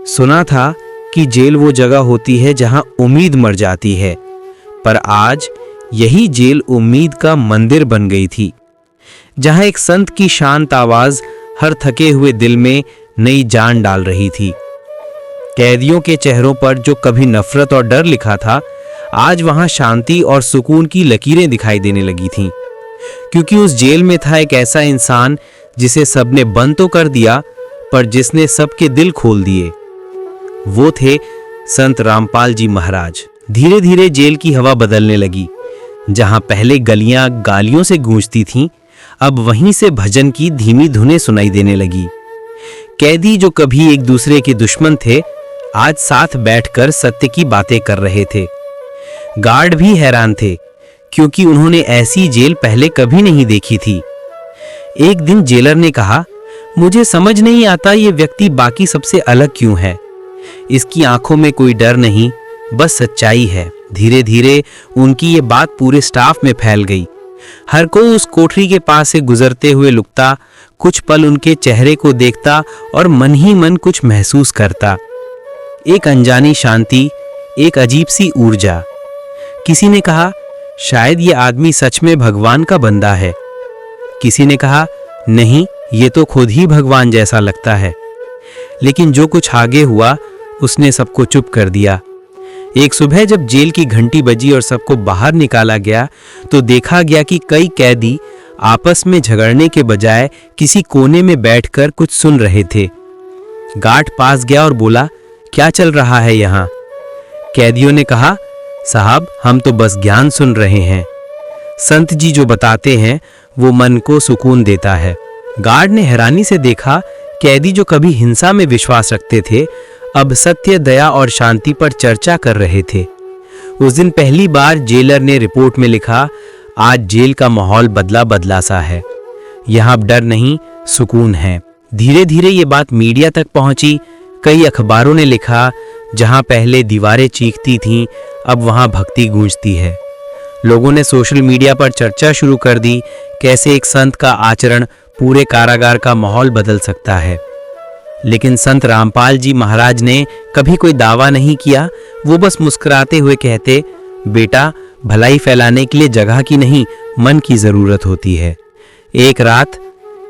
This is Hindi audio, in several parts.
सुना था कि जेल वो जगह होती है जहां उम्मीद मर जाती है, पर आज यही जेल उम्मीद का मंदिर बन गई थी, जहां एक संत की शांत आवाज हर थके हुए दिल में नई जान डाल रही थी। कैदियों के चेहरों पर जो कभी नफरत और डर लिखा था, आज वहां शांति और सुकून की लकीरें दिखाई देने लगी थीं, क्योंकि उस जेल में था एक ऐसा इंसान जिसे सबने बंद तो कर दिया, पर जिसने सबके दिल खोल दिए। वो थे संत रामपाल जी महाराज। धीरे धीरे जेल की हवा बदलने लगी। जहां पहले गलियां गालियों से गूंजती थीं, अब वहीं से भजन की धीमी धुनें सुनाई देने लगी। कैदी जो कभी एक दूसरे के दुश्मन थे, आज साथ बैठकर सत्य की बातें कर रहे थे। गार्ड भी हैरान थे, क्योंकि उन्होंने ऐसी जेल पहले कभी नहीं देखी थी। एक दिन जेलर ने कहा, मुझे समझ नहीं आता ये व्यक्ति बाकी सबसे अलग क्यों है। इसकी आंखों में कोई डर नहीं, बस सच्चाई है। धीरे धीरे उनकी ये बात पूरे स्टाफ में फैल गई। हर कोई उस कोठरी के पास से गुजरते हुए लुकता, कुछ पल उनके चेहरे को देखता और मन ही मन कुछ महसूस करता। एक अनजानी शांति, एक अजीब सी ऊर्जा। किसी ने कहा, शायद ये आदमी सच में भगवान का बंदा है। किसी ने कहा, नहीं, ये तो खुद ही भगवान जैसा लगता है। लेकिन जो कुछ आगे हुआ उसने सबको चुप कर दिया। एक सुबह जब जेल की घंटी बजी और सबको बाहर निकाला गया, तो देखा गया कि कई कैदी आपस में झगड़ने के बजाय किसी कोने में बैठकर कुछ सुन रहे थे। गार्ड पास गया और बोला, क्या चल रहा है यहाँ? कैदियों ने कहा, साहब, हम तो बस ज्ञान सुन रहे हैं। संत जी जो बताते हैं वो मन को सुकून देता है। गार्ड ने हैरानी से देखा, कैदी जो कभी हिंसा में विश्वास रखते थे, अब सत्य, दया और शांति पर चर्चा कर रहे थे। उस दिन पहली बार जेलर ने रिपोर्ट में लिखा, आज जेल का माहौल बदला बदला सा है। यहाँ अब डर नहीं, सुकून है। धीरे धीरे ये बात मीडिया तक पहुंची। कई अखबारों ने लिखा, जहां पहले दीवारें चीखती थीं, अब वहां भक्ति गूंजती है। लोगों ने सोशल मीडिया पर चर्चा शुरू कर दी, कैसे एक संत का आचरण पूरे कारागार का माहौल बदल सकता है। लेकिन संत रामपाल जी महाराज ने कभी कोई दावा नहीं किया। वो बस मुस्कुराते हुए कहते, बेटा, भलाई फैलाने के लिए जगह की नहीं, मन की जरूरत होती है। एक रात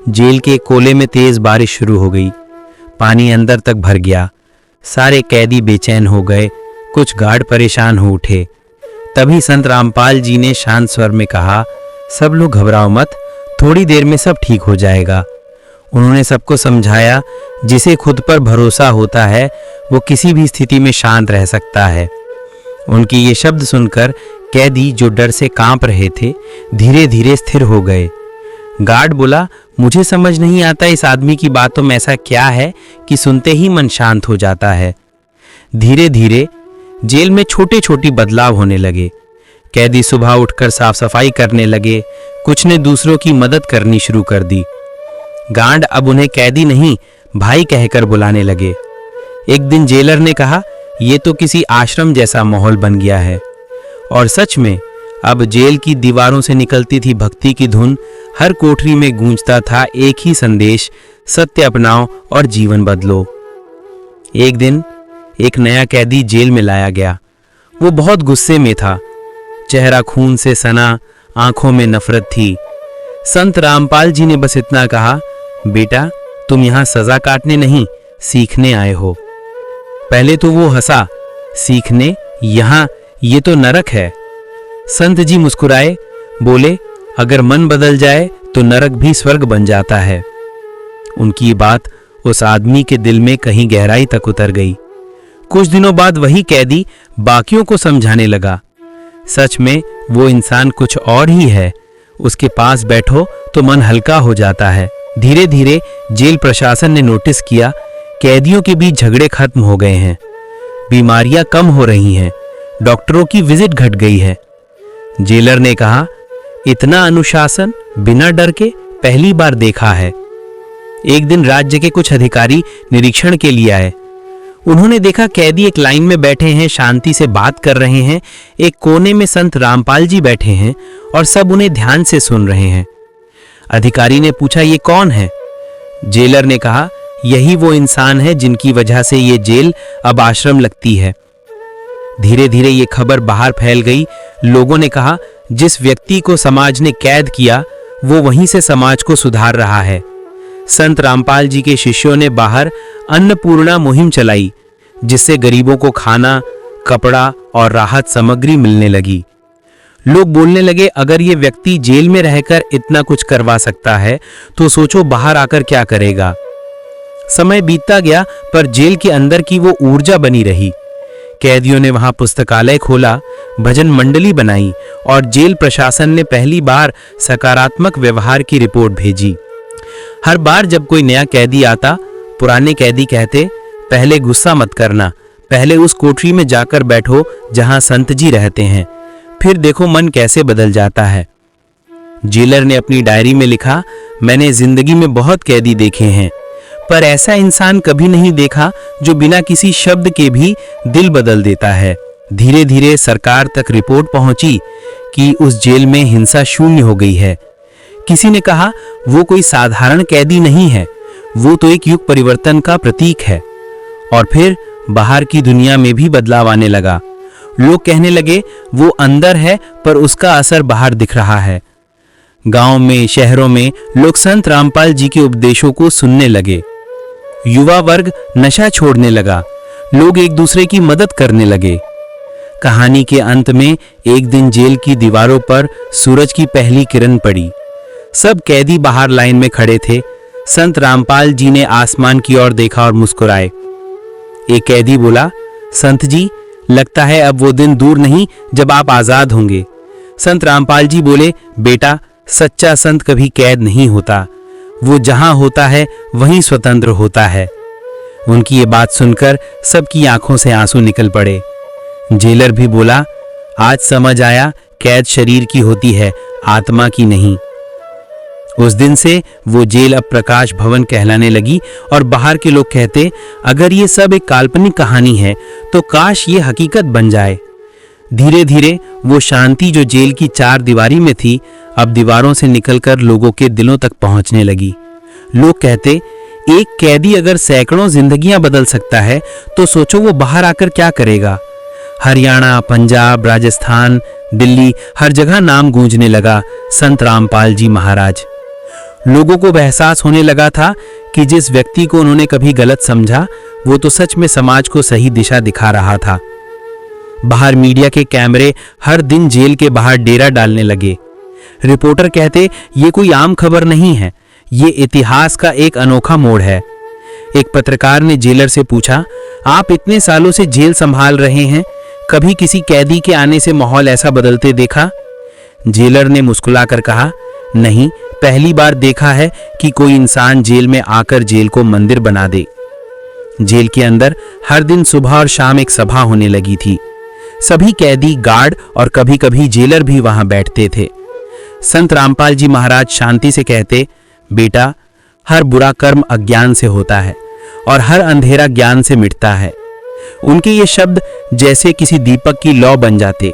जेल के कोले में तेज बारिश शुरू हो गई। पानी अंदर तक भर गया। सारे कैदी बेचैन हो गए, कुछ गार्ड परेशान हो उठे। तभी संत रामपाल जी ने शांत स्वर में कहा, सब लोग घबराओ मत, थोड़ी देर में सब ठीक हो जाएगा। उन्होंने सबको समझाया, जिसे खुद पर भरोसा होता है वो किसी भी स्थिति में शांत रह सकता है। उनकी ये शब्द सुनकर कैदी जो डर से कांप रहे थे, धीरे धीरे स्थिर हो गए। गार्ड बोला, मुझे समझ नहीं आता इस आदमी की बातों में ऐसा क्या है कि सुनते ही मन शांत हो जाता है। धीरे धीरे जेल में छोटे छोटे बदलाव होने लगे। कैदी सुबह उठकर साफ सफाई करने लगे, कुछ ने दूसरों की मदद करनी शुरू कर दी। गार्ड अब उन्हें कैदी नहीं, भाई कहकर बुलाने लगे। एक दिन जेलर ने कहा, यह तो किसी आश्रम जैसा माहौल बन गया है। और सच में अब जेल की दीवारों से निकलती थी भक्ति की धुन। हर कोठरी में गूंजता था एक ही संदेश, सत्य अपनाओ और जीवन बदलो। एक दिन एक नया कैदी जेल में लाया गया। वो बहुत गुस्से में था, चेहरा खून से सना, आंखों में नफरत थी। संत रामपाल जी ने बस इतना कहा, बेटा, तुम यहाँ सजा काटने नहीं, सीखने आए हो। पहले तो वो हंसा, सीखने? यहाँ ये तो नरक है। संत जी मुस्कुराए, बोले, अगर मन बदल जाए तो नरक भी स्वर्ग बन जाता है। उनकी बात उस आदमी के दिल में कहीं गहराई तक उतर गई। कुछ दिनों बाद वही कैदी बाकियों को समझाने लगा, सच में वो इंसान कुछ और ही है। उसके पास बैठो तो मन हल्का हो जाता है। धीरे धीरे जेल प्रशासन ने नोटिस किया, कैदियों के बीच झगड़े खत्म हो गए हैं, बीमारियां कम हो रही हैं, डॉक्टरों की विजिट घट गई है। जेलर ने कहा, इतना अनुशासन बिना डर के पहली बार देखा है। एक दिन राज्य के कुछ अधिकारी निरीक्षण के लिए आए। उन्होंने देखा कैदी एक लाइन में बैठे हैं, शांति से बात कर रहे हैं। एक कोने में संत रामपाल जी बैठे हैं और सब उन्हें ध्यान से सुन रहे हैं। अधिकारी ने पूछा, ये कौन है? जेलर ने कहा, यही वो इंसान है जिनकी वजह से ये जेल अब आश्रम लगती है। धीरे धीरे ये खबर बाहर फैल गई। लोगों ने कहा, जिस व्यक्ति को समाज ने कैद किया वो वहीं से समाज को सुधार रहा है। संत रामपाल जी के शिष्यों ने बाहर अन्नपूर्णा मुहिम चलाई, जिससे गरीबों को खाना, कपड़ा और राहत सामग्री मिलने लगी। लोग बोलने लगे, अगर ये व्यक्ति जेल में रहकर इतना कुछ करवा सकता है तो सोचो बाहर आकर क्या करेगा। समय बीतता गया, पर जेल के अंदर की वो ऊर्जा बनी रही। कैदियों ने वहां पुस्तकालय खोला, भजन मंडली बनाई और जेल प्रशासन ने पहली बार सकारात्मक व्यवहार की रिपोर्ट भेजी। हर बार जब कोई नया कैदी आता, पुराने कैदी कहते, पहले गुस्सा मत करना, पहले उस कोठरी में जाकर बैठो जहां संत जी रहते हैं, फिर देखो मन कैसे बदल जाता है। जेलर ने अपनी डायरी में लिखा, मैंने जिंदगी में बहुत कैदी देखे हैं, पर ऐसा इंसान कभी नहीं देखा जो बिना किसी शब्द के भी दिल बदल देता है। धीरे धीरे सरकार तक रिपोर्ट पहुंची कि उस जेल में हिंसा शून्य हो गई है। किसी ने कहा, वो कोई साधारण कैदी नहीं है, वो तो एक युग परिवर्तन का प्रतीक है। और फिर बाहर की दुनिया में भी बदलाव आने लगा। लोग कहने लगे, वो अंदर है पर उसका असर बाहर दिख रहा है। गांव में, शहरों में लोग संत रामपाल जी के उपदेशों को सुनने लगे। युवा वर्ग नशा छोड़ने लगा, लोग एक दूसरे की मदद करने लगे। कहानी के अंत में एक दिन जेल की दीवारों पर सूरज की पहली किरण पड़ी। सब कैदी बाहर लाइन में खड़े थे। संत रामपाल जी ने आसमान की ओर देखा और मुस्कुराए। एक कैदी बोला, संत जी, लगता है अब वो दिन दूर नहीं जब आप आजाद होंगे। संत रामपाल जी बोले, बेटा, सच्चा संत कभी कैद नहीं होता, वो जहां होता है वहीं स्वतंत्र होता है। उनकी ये बात सुनकर सबकी आंखों से आंसू निकल पड़े। जेलर भी बोला, आज समझ आया, कैद शरीर की होती है, आत्मा की नहीं। उस दिन से वो जेल अब प्रकाश भवन कहलाने लगी और बाहर के लोग कहते, अगर ये सब एक काल्पनिक कहानी है तो काश ये हकीकत बन जाए। धीरे धीरे वो शांति जो जेल की चार दीवारी में थी, अब दीवारों से निकलकर लोगों के दिलों तक पहुंचने लगी। लोग कहते, एक कैदी अगर सैकड़ों जिंदगियां बदल सकता है तो सोचो वो बाहर आकर क्या करेगा। हरियाणा, पंजाब, राजस्थान, दिल्ली, हर जगह नाम गूंजने लगा, संत रामपाल जी महाराज। लोगों को एहसास होने लगा था कि जिस व्यक्ति को उन्होंने कभी गलत समझा, वो तो सच में समाज को सही दिशा दिखा रहा था। बाहर मीडिया के कैमरे हर दिन जेल के बाहर डेरा डालने लगे। रिपोर्टर कहते, ये कोई आम खबर नहीं है, ये इतिहास का एक अनोखा मोड़ है। एक पत्रकार ने जेलर से पूछा, आप इतने सालों से जेल संभाल रहे हैं, कभी किसी कैदी के आने से माहौल ऐसा बदलते देखा? जेलर ने मुस्कुराकर कहा, नहीं, पहली बार देखा है कि कोई इंसान जेल में आकर जेल को मंदिर बना दे। जेल के अंदर हर दिन सुबह और शाम एक सभा होने लगी थी। सभी कैदी, गार्ड और कभी कभी जेलर भी वहां बैठते थे। संत रामपाल जी महाराज शांति से कहते, बेटा, हर बुरा कर्म अज्ञान से होता है और हर अंधेरा ज्ञान से मिटता है। उनके ये शब्द जैसे किसी दीपक की लौ बन जाते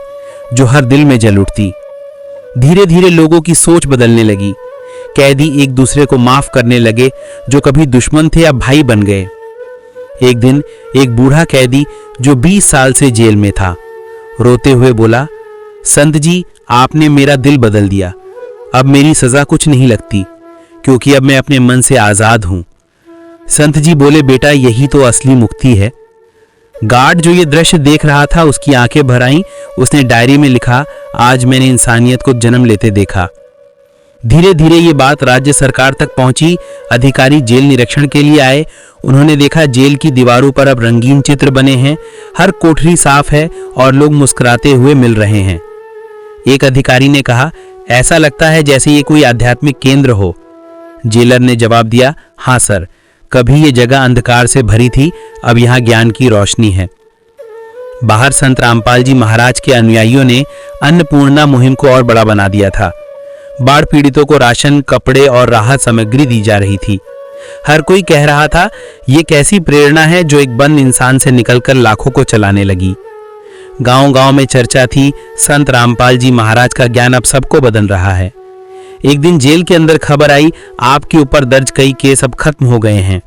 जो हर दिल में जल उठती। धीरे धीरे लोगों की सोच बदलने लगी। कैदी एक दूसरे को माफ करने लगे, जो कभी दुश्मन थे अब भाई बन गए। एक दिन एक बूढ़ा कैदी जो 20 साल से जेल में था, रोते हुए बोला, संत जी, आपने मेरा दिल बदल दिया। अब मेरी सजा कुछ नहीं लगती, क्योंकि अब मैं अपने मन से आजाद हूं। संत जी बोले, बेटा, यही तो असली मुक्ति है। गार्ड जो ये दृश्य देख रहा था, उसकी आंखें भर आईं। उसने डायरी में लिखा, आज मैंने इंसानियत को जन्म लेते देखा। धीरे धीरे ये बात राज्य सरकार तक पहुंची। अधिकारी जेल निरीक्षण के लिए आए। उन्होंने देखा जेल की दीवारों पर अब रंगीन चित्र बने हैं, हर कोठरी साफ है और लोग मुस्कुराते हुए मिल रहे हैं। एक अधिकारी ने कहा, ऐसा लगता है जैसे ये कोई आध्यात्मिक केंद्र हो। जेलर ने जवाब दिया, हाँ सर, कभी ये जगह अंधकार से भरी थी, अब यहाँ ज्ञान की रोशनी है। बाहर संत रामपाल जी महाराज के अनुयायियों ने अन्नपूर्णा मुहिम को और बड़ा बना दिया था। बाढ़ पीड़ितों को राशन, कपड़े और राहत सामग्री दी जा रही थी। हर कोई कह रहा था, ये कैसी प्रेरणा है जो एक बंद इंसान से निकलकर लाखों को चलाने लगी। गांव-गांव में चर्चा थी, संत रामपाल जी महाराज का ज्ञान अब सबको बदल रहा है। एक दिन जेल के अंदर खबर आई, आपके ऊपर दर्ज कई केस अब खत्म हो गए हैं।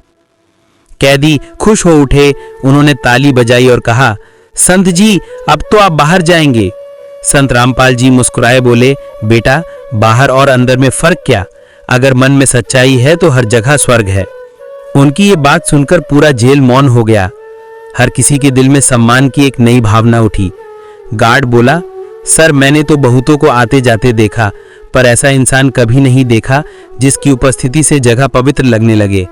कैदी खुश हो उठे। उन्होंने ताली बजाई और कहा, संत जी अब तो आप बाहर जाएंगे। संत रामपाल जी मुस्कुराए बोले, बेटा बाहर और अंदर में फर्क क्या, अगर मन में सच्चाई है तो हर जगह स्वर्ग है। उनकी ये बात सुनकर पूरा जेल मौन हो गया। हर किसी के दिल में सम्मान की एक नई भावना उठी। गार्ड बोला, सर मैंने तो बहुतों को आते जाते देखा, पर ऐसा इंसान कभी नहीं देखा जिसकी उपस्थिति से जगह पवित्र लगने लगे।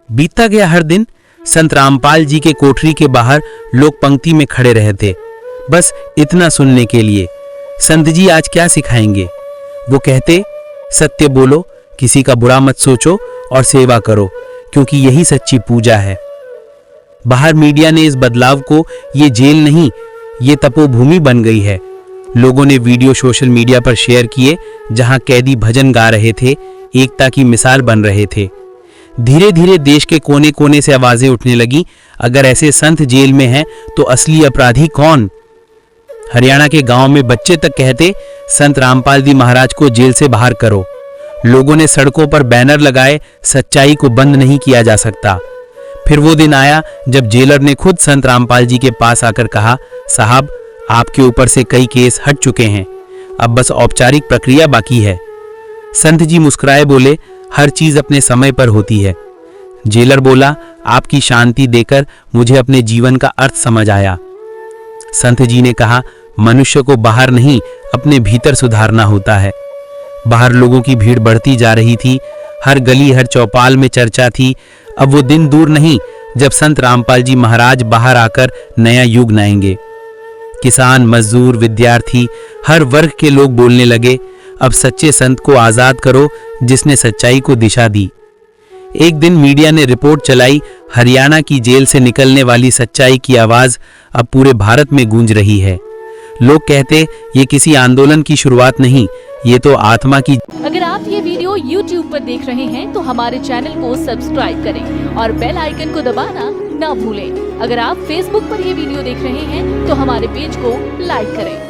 बीतता गया हर दिन संत रामपाल जी के कोठरी के बाहर लोग पंक्ति में खड़े रहते, बस इतना सुनने के लिए, संत जी आज क्या सिखाएंगे। वो कहते, सत्य बोलो, किसी का बुरा मत सोचो और सेवा करो, क्योंकि यही सच्ची पूजा है। बाहर मीडिया ने इस बदलाव को ये जेल नहीं, ये तपोभूमि बन गई है। लोगों ने वीडियो सोशल मीडिया पर शेयर किए जहां कैदी भजन गा रहे थे, एकता की मिसाल बन रहे थे। धीरे धीरे देश के कोने कोने से आवाजें उठने लगी, अगर ऐसे संत जेल में हैं तो असली अपराधी कौन। हरियाणा के गांव में बच्चे तक कहते, संत रामपाल जी महाराज को जेल से बाहर करो। लोगों ने सड़कों पर बैनर लगाए, सच्चाई को बंद नहीं किया जा सकता। फिर वो दिन आया जब जेलर ने खुद संत रामपाल जी के पास आकर कहा, साहब आपके ऊपर से कई केस हट चुके हैं, अब बस औपचारिक प्रक्रिया बाकी है। संत जी मुस्कुराए बोले, हर चीज अपने समय पर होती है। जेलर बोला, आपकी शांति देकर मुझे अपने जीवन का अर्थ समझ आया। संत जी ने कहा, मनुष्य को बाहर नहीं अपने भीतर सुधारना होता है। बाहर लोगों की भीड़ बढ़ती जा रही थी, हर गली हर चौपाल में चर्चा थी। अब वो दिन दूर नहीं जब संत रामपाल जी महाराज बाहर आकर नया युग लाएंगे। किसान, मजदूर, विद्यार्थी, हर वर्ग के लोग बोलने लगे, अब सच्चे संत को आजाद करो जिसने सच्चाई को दिशा दी। एक दिन मीडिया ने रिपोर्ट चलाई, हरियाणा की जेल से निकलने वाली सच्चाई की आवाज अब पूरे भारत में गूंज रही है। लोग कहते, ये किसी आंदोलन की शुरुआत नहीं, ये तो आत्मा की। अगर आप ये वीडियो YouTube पर देख रहे हैं तो हमारे चैनल को सब्सक्राइब करें और बेल आइकन को दबाना ना भूलें। अगर आप Facebook पर ये वीडियो देख रहे हैं तो हमारे पेज को लाइक करें।